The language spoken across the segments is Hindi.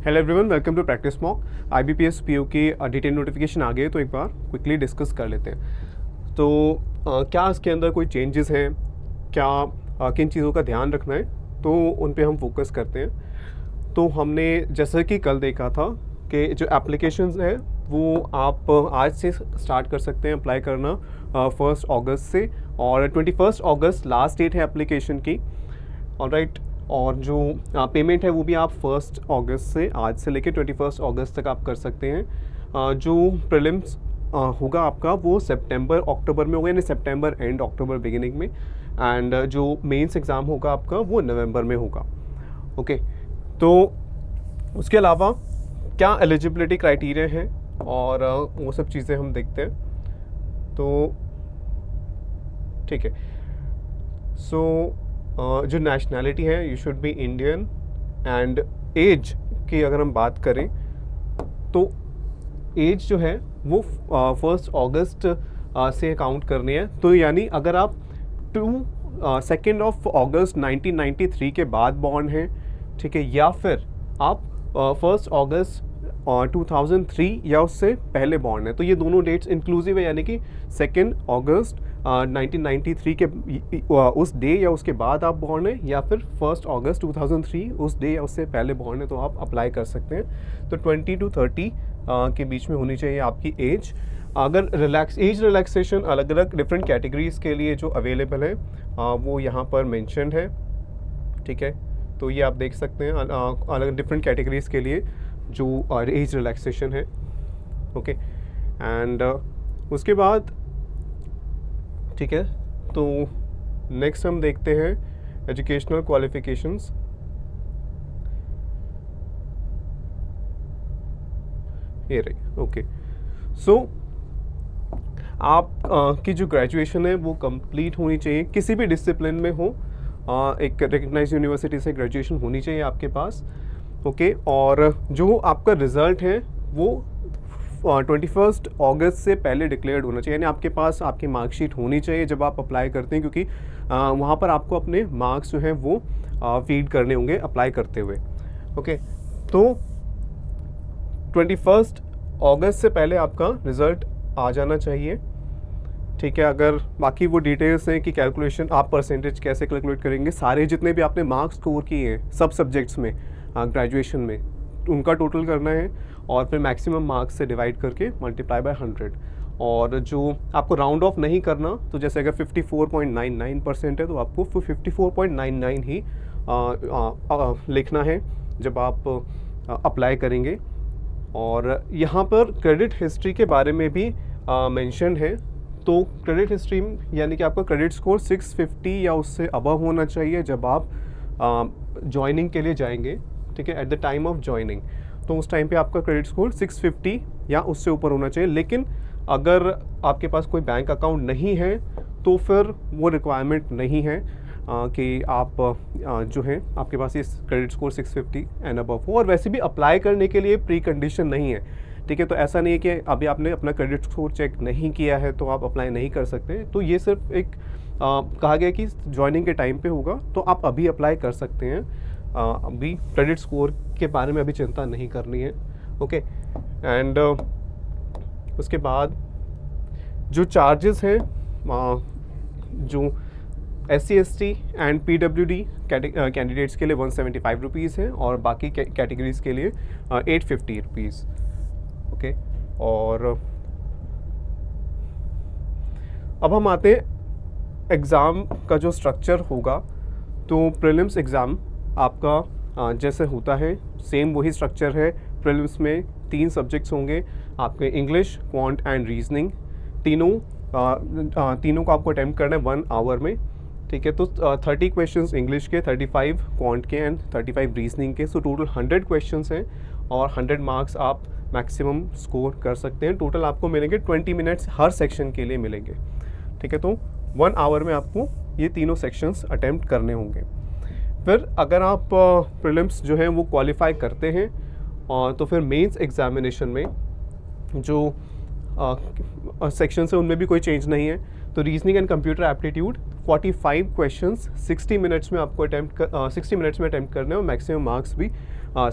Hello everyone, welcome to practice mock. IBPS PO की डिटेल नोटिफिकेशन आ गई है तो एक बार क्विकली डिस्कस कर लेते हैं। तो क्या इसके अंदर कोई चेंजेस हैं, क्या किन चीज़ों का ध्यान रखना है, तो उन पे हम फोकस करते हैं। तो हमने जैसा कि कल देखा था कि जो एप्लीकेशंस है वो आप आज से स्टार्ट कर सकते हैं अप्लाई करना 1 अगस्त से, और 21 अगस्त लास्ट डेट है एप्लीकेशन की। ऑलराइट, और जो पेमेंट है वो भी आप 1 अगस्त से आज से लेकर 21 अगस्त तक आप कर सकते हैं। जो प्रीलिम्स होगा आपका वो सितंबर अक्टूबर में होगा, यानी सितंबर एंड अक्टूबर बिगिनिंग में, एंड जो मेंस एग्ज़ाम होगा आपका वो नवंबर में होगा। ओके, तो उसके अलावा क्या एलिजिबिलिटी क्राइटेरिया है और वो सब चीज़ें हम देखते हैं। तो ठीक है, सो जो नेशनैलिटी है you should be Indian, and age की अगर हम बात करें तो एज जो है वो 1 अगस्त से काउंट करनी है। तो यानी अगर आप 2 अगस्त 1993 के बाद बॉर्न हैं, ठीक है, या फिर आप 1 अगस्त 2003 या उससे पहले बॉर्न है, तो ये दोनों डेट्स इंक्लूसिव है, यानी कि 2 अगस्त 1993 के उस डे या उसके बाद आप बॉर्न है, या फिर 1 अगस्त 2003 उस डे या उससे पहले बॉर्न है, तो आप अप्लाई कर सकते हैं। तो 20 to 30 के बीच में होनी चाहिए आपकी एज। अगर एज रिलैक्सेशन अलग अलग डिफरेंट कैटेगरीज़ के लिए जो अवेलेबल है वो यहाँ पर मेंशन्ड है, ठीक है। तो ये आप देख सकते हैं अलग डिफरेंट कैटेगरीज़ के लिए जो एज रिलैक्सेशन है। ओके, एंड उसके बाद ठीक है, तो नेक्स्ट हम देखते हैं एजुकेशनल क्वालिफिकेशंस। ये रही। ओके, सो आप की जो ग्रेजुएशन है वो कंप्लीट होनी चाहिए, किसी भी डिसिप्लिन में हो। एक रिकग्नाइज यूनिवर्सिटी से ग्रेजुएशन होनी चाहिए आपके पास। ओके, और जो आपका रिज़ल्ट है वो 21 अगस्त से पहले डिक्लेयर्ड होना चाहिए, यानी आपके पास आपकी मार्कशीट होनी चाहिए जब आप अप्लाई करते हैं, क्योंकि वहाँ पर आपको अपने मार्क्स जो हैं वो फीड करने होंगे अप्लाई करते हुए। ओके, तो 21 अगस्त से पहले आपका रिज़ल्ट आ जाना चाहिए, ठीक है। अगर बाकी वो डिटेल्स हैं कि कैलकुलेशन आप परसेंटेज कैसे कैलकुलेट करेंगे, सारे जितने भी आपने मार्क्स स्कोर किए हैं सब सब्जेक्ट्स में ग्रेजुएशन में, उनका टोटल करना है और फिर मैक्सिमम मार्क्स से डिवाइड करके मल्टीप्लाई बाय 100। और जो आपको राउंड ऑफ नहीं करना, तो जैसे अगर 54.99% है तो आपको 54.99 ही लिखना है जब आप अप्लाई करेंगे। और यहाँ पर क्रेडिट हिस्ट्री के बारे में भी मेंशन है। तो क्रेडिट हिस्ट्री यानी कि आपका क्रेडिट स्कोर 650 या उससे अबव होना चाहिए जब आप ज्वाइनिंग के लिए जाएंगे, ठीक है, at the time of joining. तो उस टाइम पे आपका क्रेडिट स्कोर 650 या उससे ऊपर होना चाहिए। लेकिन अगर आपके पास कोई बैंक अकाउंट नहीं है तो फिर वो रिक्वायरमेंट नहीं है कि आप जो है आपके पास ये क्रेडिट स्कोर 650 एंड अबव हो। और वैसे भी अप्लाई करने के लिए प्री कंडीशन नहीं है, ठीक है। तो ऐसा नहीं है कि अभी आपने अपना क्रेडिट स्कोर चेक नहीं किया है तो आप अप्लाई नहीं कर सकते। तो ये सिर्फ एक कहा गया कि ज्वाइनिंग के टाइम पे होगा, तो आप अभी अप्लाई कर सकते हैं। अभी क्रेडिट स्कोर के बारे में अभी चिंता नहीं करनी है। ओके, एंड उसके बाद जो चार्जेस हैं जो SC ST and PWD candidates के लिए 175 रुपीज़ है, और बाकी कैटेगरीज़ के लिए 850 रुपीज़। ओके, और अब हम आते हैं एग्ज़ाम का जो स्ट्रक्चर होगा। तो प्रीलिम्स एग्ज़ाम आपका जैसे होता है सेम वही स्ट्रक्चर है। प्रीलिम्स में 3 सब्जेक्ट्स होंगे आपके, इंग्लिश, क्वांट एंड रीजनिंग। तीनों को आपको अटेम्प्ट करना है 1 आवर में, ठीक है। तो 30 क्वेश्चंस इंग्लिश के, 35 क्वांट के एंड 35 रीजनिंग के। सो टोटल 100 क्वेश्चंस हैं और 100 मार्क्स आप मैक्सिमम स्कोर कर सकते हैं। टोटल आपको मिलेंगे 20 मिनट्स हर सेक्शन के लिए मिलेंगे, ठीक है। तो 1 आवर में आपको ये तीनों सेक्शंस अटेम्प्ट करने होंगे। फिर अगर आप प्रीलिम्स जो हैं वो क्वालिफाई करते हैं तो फिर मेंस एग्जामिनेशन में जो सेक्शंस हैं उनमें भी कोई चेंज नहीं है। तो reasoning and computer aptitude 45 questions 60 minutes में आपको 60 मिनट्स में अटेम्प्ट करने हैं, और मैक्सिमम मार्क्स भी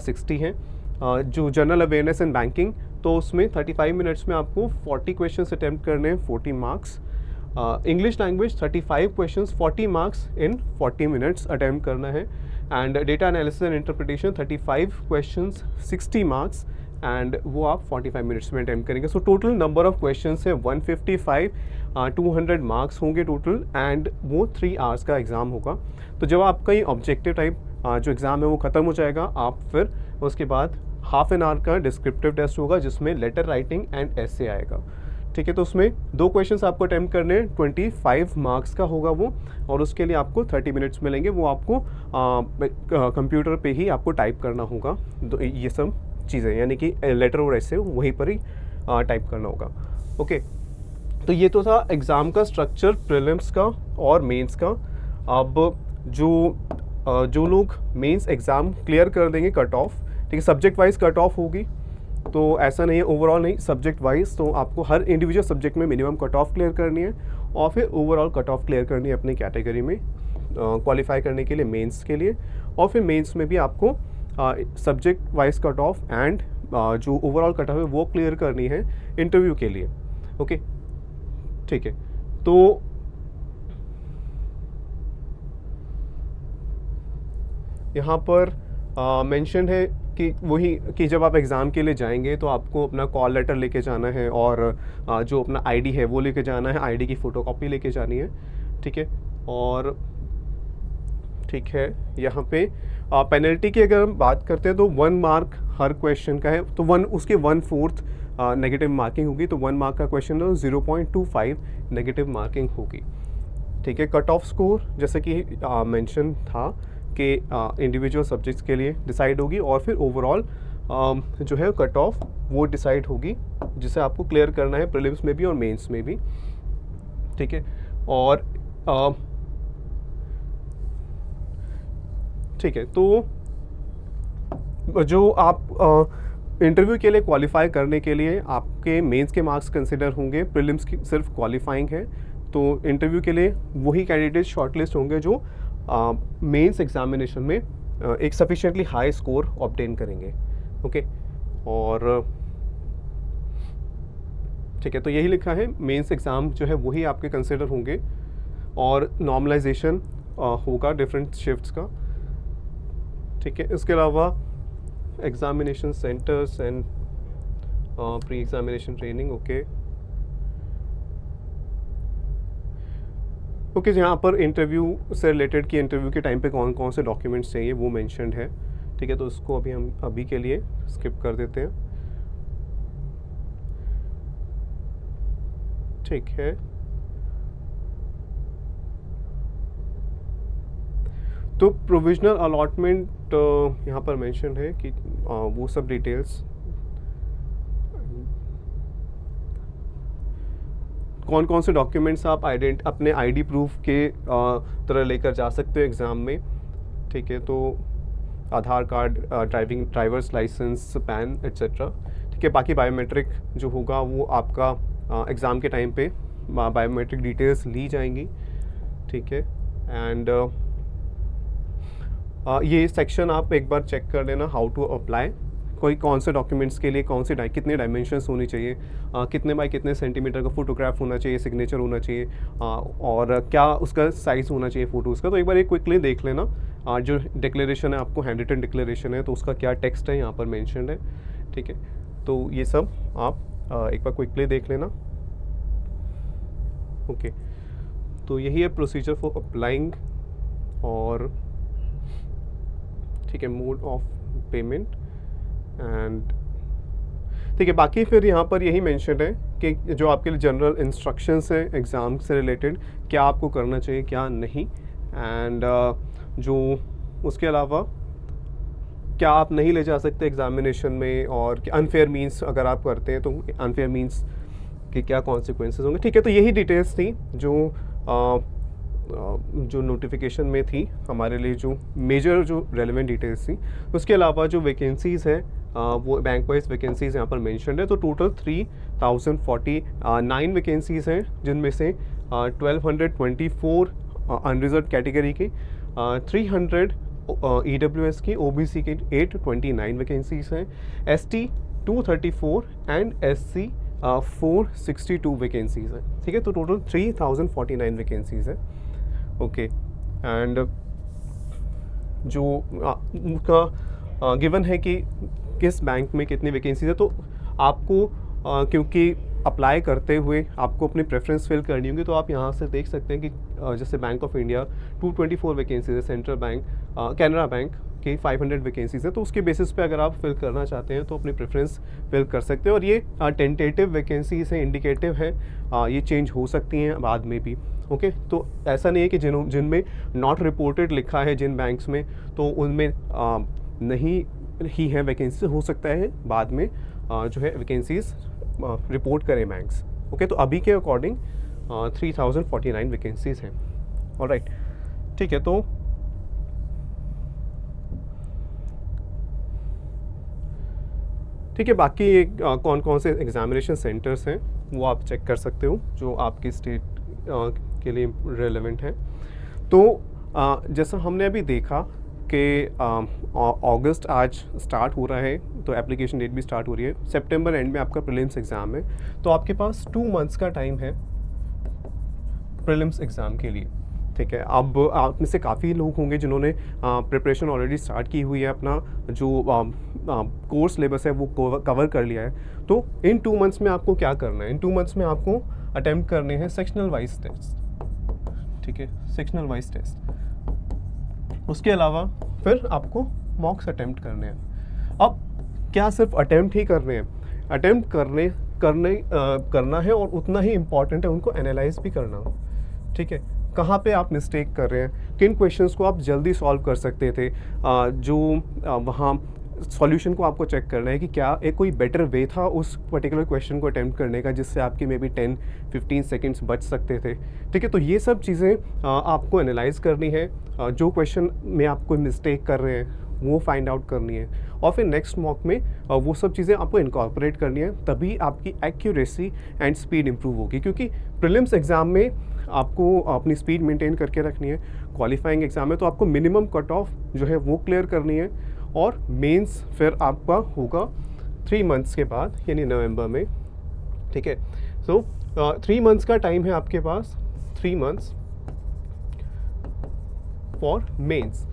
60 हैं। जो जनरल अवेयरनेस एंड बैंकिंग, तो उसमें 35 मिनट्स में आपको 40 क्वेश्चंस अटैम्प्ट करने हैं, 40 marks. English language 35 questions 40 marks in 40 minutes attempt करना है। And data analysis and interpretation 35 questions 60 marks, and वो आप 45 मिनट्स में अटैम्प्ट करेंगे। So total number of questions है 155, 200 मार्क्स होंगे टोटल, एंड वो 3 आवर्स का एग्ज़ाम होगा। तो जब आपका ये ऑब्जेक्टिव टाइप जो एग्ज़ाम है वो ख़त्म हो जाएगा, आप फिर उसके बाद हाफ एन आवर का डिस्क्रिप्टिव टेस्ट होगा जिसमें लेटर राइटिंग एंड एसे आएगा। ठीक है, तो उसमें 2 क्वेश्चंस आपको अटैम्प्ट करने हैं, 25 मार्क्स का होगा वो, और उसके लिए आपको 30 मिनट्स मिलेंगे। वो आपको कंप्यूटर पे ही आपको टाइप करना होगा। तो ये सब चीज़ें, यानी कि लेटर और ऐसे वहीं पर ही टाइप करना होगा। ओके, तो ये तो था एग्ज़ाम का स्ट्रक्चर, प्रीलिम्स का और मेंस का। अब जो लोग मेंस एग्ज़ाम क्लियर कर देंगे, कट ऑफ, ठीक है, सब्जेक्ट वाइज कट ऑफ होगी, तो ऐसा नहीं है ओवरऑल नहीं, सब्जेक्ट वाइज। तो आपको हर इंडिविजुअल सब्जेक्ट में मिनिमम कट ऑफ क्लियर करनी है और फिर ओवरऑल कट ऑफ क्लियर करनी है अपनी कैटेगरी में क्वालिफाई करने के लिए मेंस के लिए। और फिर मेंस में भी आपको subject wise cut off and जो ओवरऑल कट ऑफ है वो क्लियर करनी है इंटरव्यू के लिए। ओके, ठीक है, तो यहाँ पर मेंशन है कि वही कि जब आप एग्ज़ाम के लिए जाएंगे तो आपको अपना कॉल लेटर लेके जाना है और जो अपना आईडी है वो लेके जाना है, आईडी की फ़ोटोकॉपी लेके जानी है। ठीक है, और ठीक है, यहाँ पे पेनल्टी की अगर हम बात करते हैं तो 1 मार्क हर क्वेश्चन का है, तो उसके 1/4 नेगेटिव मार्किंग होगी। तो 1 मार्क का क्वेश्चन है 0.25 नेगेटिव मार्किंग होगी। ठीक है, कट ऑफ स्कोर जैसे कि मेंशन था कि इंडिविजुअल सब्जेक्ट्स के लिए डिसाइड होगी, और फिर ओवरऑल जो है कट ऑफ वो डिसाइड होगी, जिसे आपको क्लियर करना है प्रीलिम्स में भी और मेंस में भी। ठीक है, और ठीक है, तो जो आप इंटरव्यू के लिए क्वालिफाई करने के लिए आपके मेंस के मार्क्स कंसिडर होंगे, प्रीलिम्स की सिर्फ क्वालिफाइंग है। तो इंटरव्यू के लिए वही कैंडिडेट शॉर्टलिस्ट होंगे जो मेंस एग्जामिनेशन में एक सफिशिएंटली हाई स्कोर ऑब्टेन करेंगे। ओके, और ठीक है, तो यही लिखा है, मेंस एग्ज़ाम जो है वही आपके कंसिडर होंगे, और नॉर्मलाइजेशन होगा डिफरेंट शिफ्ट्स का। ठीक है, इसके अलावा examination centres and pre examination training. Okay, यहाँ पर इंटरव्यू से रिलेटेड कि इंटरव्यू के टाइम पे कौन कौन से डॉक्यूमेंट्स चाहिए वो मेंशन्ड है। ठीक है, तो इसको अभी हम अभी के लिए स्किप कर देते हैं। ठीक है, तो प्रोविजनल अलॉटमेंट यहाँ पर मेंशन है कि वो सब डिटेल्स कौन कौन से डॉक्यूमेंट्स आप अपने आईडी प्रूफ के तरह लेकर जा सकते हो एग्ज़ाम में। ठीक है, तो Aadhaar card, drivers licence, PAN etcetera. ठीक है, बाकी बायोमेट्रिक जो होगा वो आपका एग्ज़ाम के टाइम पे बायोमेट्रिक डिटेल्स ली जाएंगी। ठीक है, एंड ये सेक्शन आप एक बार चेक कर लेना, हाउ टू अप्लाई, कोई कौन से डॉक्यूमेंट्स के लिए कौन से कितने डायमेंशंस होनी चाहिए, कितने बाई कितने सेंटीमीटर का फोटोग्राफ होना चाहिए, सिग्नेचर होना चाहिए, और क्या उसका साइज़ होना चाहिए फ़ोटोज़ का। तो एक बार ये क्विकली देख लेना। जो डिक्लेरेशन है आपको हैंड रिटन डिक्लेरेशन है, तो उसका क्या टेक्स्ट है यहाँ पर मेंशन्ड है। ठीक है, तो ये सब आप एक बार क्विकली देख लेना। ओके, तो यही है प्रोसीजर फॉर अप्लाइंग, और ठीक है, मोड ऑफ पेमेंट एंड ठीक है। बाकी फिर यहाँ पर यही मेंशन है कि जो आपके लिए जनरल इंस्ट्रक्शंस हैं एग्ज़ाम से रिलेटेड, क्या आपको करना चाहिए क्या नहीं, एंड जो उसके अलावा क्या आप नहीं ले जा सकते एग्ज़ामिनेशन में, और अनफेयर मीन्स अगर आप करते हैं तो अनफेयर मीन्स के क्या कॉन्सिक्वेंसेस होंगे। ठीक है, तो यही डिटेल्स थी जो नोटिफिकेशन में थी हमारे लिए, जो मेजर जो रेलेवेंट डिटेल्स थी। उसके अलावा जो वैकेंसीज़ है वो बैंक वाइज वैकेंसीज़ यहाँ पर मेंशन्ड है। तो टोटल 3049 वैकेंसीज़ हैं, जिनमें से 1224 अनरिजर्व कैटेगरी की, 300 EWS की OBC की 829 वैकेंसीज़ हैं, ST 234 एंड SC 462 वैकेंसीज़ हैं। ठीक है, तो टोटल 3049 वैकेंसीज़ है। ओके, एंड जो उनका गिवन है कि किस बैंक में कितनी वैकेंसीज है, तो आपको क्योंकि अप्लाई करते हुए आपको अपनी प्रेफरेंस फिल करनी होगी, तो आप यहाँ से देख सकते हैं कि जैसे बैंक ऑफ इंडिया 224 वैकेंसीज है, सेंट्रल बैंक कैनरा बैंक की 500 वैकेंसीज है, तो उसके बेसिस पे अगर आप फिल करना चाहते हैं तो अपनी प्रेफरेंस फिल कर सकते हैं। और ये टेंटेटिव वैकेंसीज है, इंडिकेटिव है, ये चेंज हो सकती हैं बाद में भी। ओके, तो ऐसा नहीं है कि जिनमें नॉट रिपोर्टेड लिखा है जिन बैंक्स में, तो उनमें नहीं ही है वैकेंसी, हो सकता है बाद में जो है वैकेंसीज रिपोर्ट करें बैंक्स। ओके, तो अभी के अकॉर्डिंग 3049 वैकेंसीज हैं। ऑलराइट, ठीक है, तो ठीक है, बाकी कौन कौन से एग्जामिनेशन सेंटर्स हैं वो आप चेक कर सकते हो जो आपकी स्टेट के लिए रेलेवेंट है। तो जैसा हमने अभी देखा कि अगस्त आज स्टार्ट हो रहा है, तो एप्लीकेशन डेट भी स्टार्ट हो रही है। सितंबर एंड में आपका प्रीलिम्स एग्ज़ाम है, तो आपके पास 2 मंथ्स का टाइम है प्रीलिम्स एग्ज़ाम के लिए। ठीक है, अब आप में से काफ़ी लोग होंगे जिन्होंने प्रिपरेशन ऑलरेडी स्टार्ट की हुई है, अपना जो कोर्स सिलेबस है वो कवर कर लिया है। तो इन 2 मंथ्स में आपको क्या करना है? इन 2 मंथ्स में आपको अटेम्प्ट करने हैं सेक्शनल वाइज टेस्ट। ठीक है, सेक्शनल वाइज टेस्ट। उसके अलावा फिर आपको मॉक्स अटेम्प्ट करने हैं। अब क्या सिर्फ अटेम्प्ट ही करने हैं? अटेम्प्ट करना है, और उतना ही इम्पॉर्टेंट है उनको एनालाइज भी करना। ठीक है, कहाँ पे आप मिस्टेक कर रहे हैं, किन क्वेश्चंस को आप जल्दी सॉल्व कर सकते थे, वहाँ सॉल्यूशन को आपको चेक करना है कि क्या एक कोई बेटर वे था उस पर्टिकुलर क्वेश्चन को अटेम्प्ट करने का, जिससे आपके मे बी 10-15 सेकेंड्स बच सकते थे। ठीक है, तो ये सब चीज़ें आपको एनालाइज करनी है। जो क्वेश्चन में आप कोई मिस्टेक कर रहे हैं वो फाइंड आउट करनी है, और फिर नेक्स्ट मॉक में वो सब चीज़ें आपको इनकॉर्पोरेट करनी है, तभी आपकी एक्यूरेसी एंड स्पीड इंप्रूव होगी। क्योंकि प्रीलिम्स एग्ज़ाम में आपको अपनी स्पीड मेंटेन करके रखनी है, क्वालिफाइंग एग्ज़ाम में तो आपको मिनिमम कट ऑफ जो है वो क्लियर करनी है, और मेंस फिर आपका होगा 3 मंथ्स के बाद, यानी नवंबर में। ठीक है, सो 3 मंथ्स का टाइम है आपके पास, 3 मंथ्स फॉर मेंस।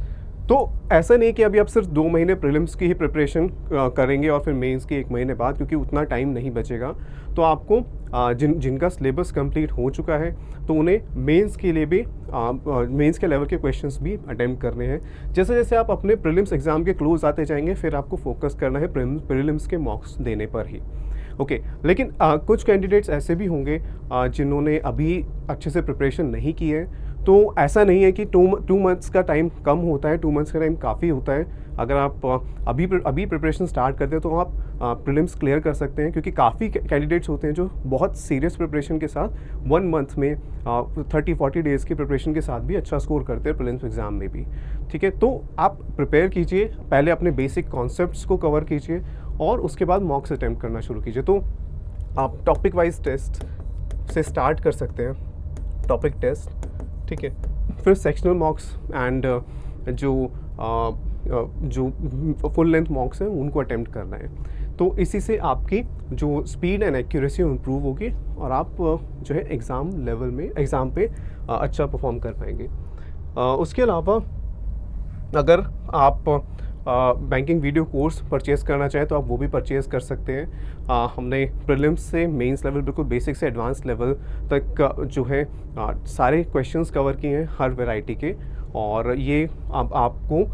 तो ऐसा नहीं कि अभी आप सिर्फ 2 महीने प्रीलिम्स की ही प्रिपरेशन करेंगे और फिर मेंस की 1 महीने बाद, क्योंकि उतना टाइम नहीं बचेगा। तो आपको जिनका सिलेबस कंप्लीट हो चुका है, तो उन्हें मेंस के लिए भी मेंस के लेवल के क्वेश्चंस भी अटेम्प्ट करने हैं। जैसे जैसे आप अपने प्रीलिम्स एग्ज़ाम के क्लोज आते जाएंगे, फिर आपको फोकस करना है प्रीलिम्स के मॉक्स देने पर ही। ओके, लेकिन कुछ कैंडिडेट्स ऐसे भी होंगे जिन्होंने अभी अच्छे से प्रिपरेशन नहीं की है। तो ऐसा नहीं है कि 2 मंथ्स का टाइम कम होता है, 2 मंथ्स का टाइम काफ़ी होता है। अगर आप अभी प्रिपरेशन स्टार्ट करते हैं तो आप प्रीलिम्स क्लियर कर सकते हैं, क्योंकि काफ़ी कैंडिडेट्स होते हैं जो बहुत सीरियस प्रिपरेशन के साथ 1 मंथ में 30-40 डेज़ की प्रिपरेशन के साथ भी अच्छा स्कोर करते हैं प्रीलिम्स एग्ज़ाम में भी। ठीक है, तो आप प्रिपेयर कीजिए, पहले अपने बेसिक कॉन्सेप्ट्स को कवर कीजिए, और उसके बाद मॉक्स अटेम्प्ट करना शुरू कीजिए। तो आप टॉपिक वाइज टेस्ट से स्टार्ट कर सकते हैं, टॉपिक टेस्ट। ठीक है, फिर सेक्शनल मॉक्स एंड जो फुल लेंथ मॉक्स हैं उनको अटेम्प्ट करना है। तो इसी से आपकी जो स्पीड एंड एक्यूरेसी इंप्रूव होगी, और आप जो है एग्ज़ाम पे अच्छा परफॉर्म कर पाएंगे। उसके अलावा अगर आप बैंकिंग वीडियो कोर्स परचेज़ करना चाहें तो आप वो भी परचेज़ कर सकते हैं। हमने प्रीलिम्स से मेंस लेवल, बिल्कुल बेसिक से एडवांस लेवल तक जो है सारे क्वेश्चंस कवर किए हैं हर वैरायटी के, और ये आपको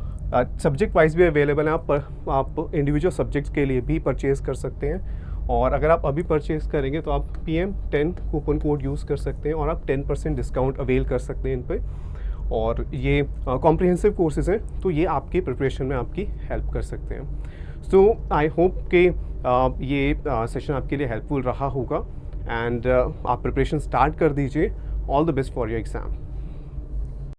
सब्जेक्ट वाइज भी अवेलेबल है। आप इंडिविजुअल सब्जेक्ट्स के लिए भी परचेज़ कर सकते हैं, और अगर आप अभी परचेज़ करेंगे तो आप PM10 कूपन कोड यूज़ कर सकते हैं, और आप 10% डिस्काउंट अवेल कर सकते हैं इन पर। और ये कॉम्प्रिहेंसिव कोर्सेज हैं, तो ये आपकी प्रिपरेशन में आपकी हेल्प कर सकते हैं। सो आई होप कि ये सेशन आपके लिए हेल्पफुल रहा होगा, एंड आप प्रिपरेशन स्टार्ट कर दीजिए। All the best for your exam.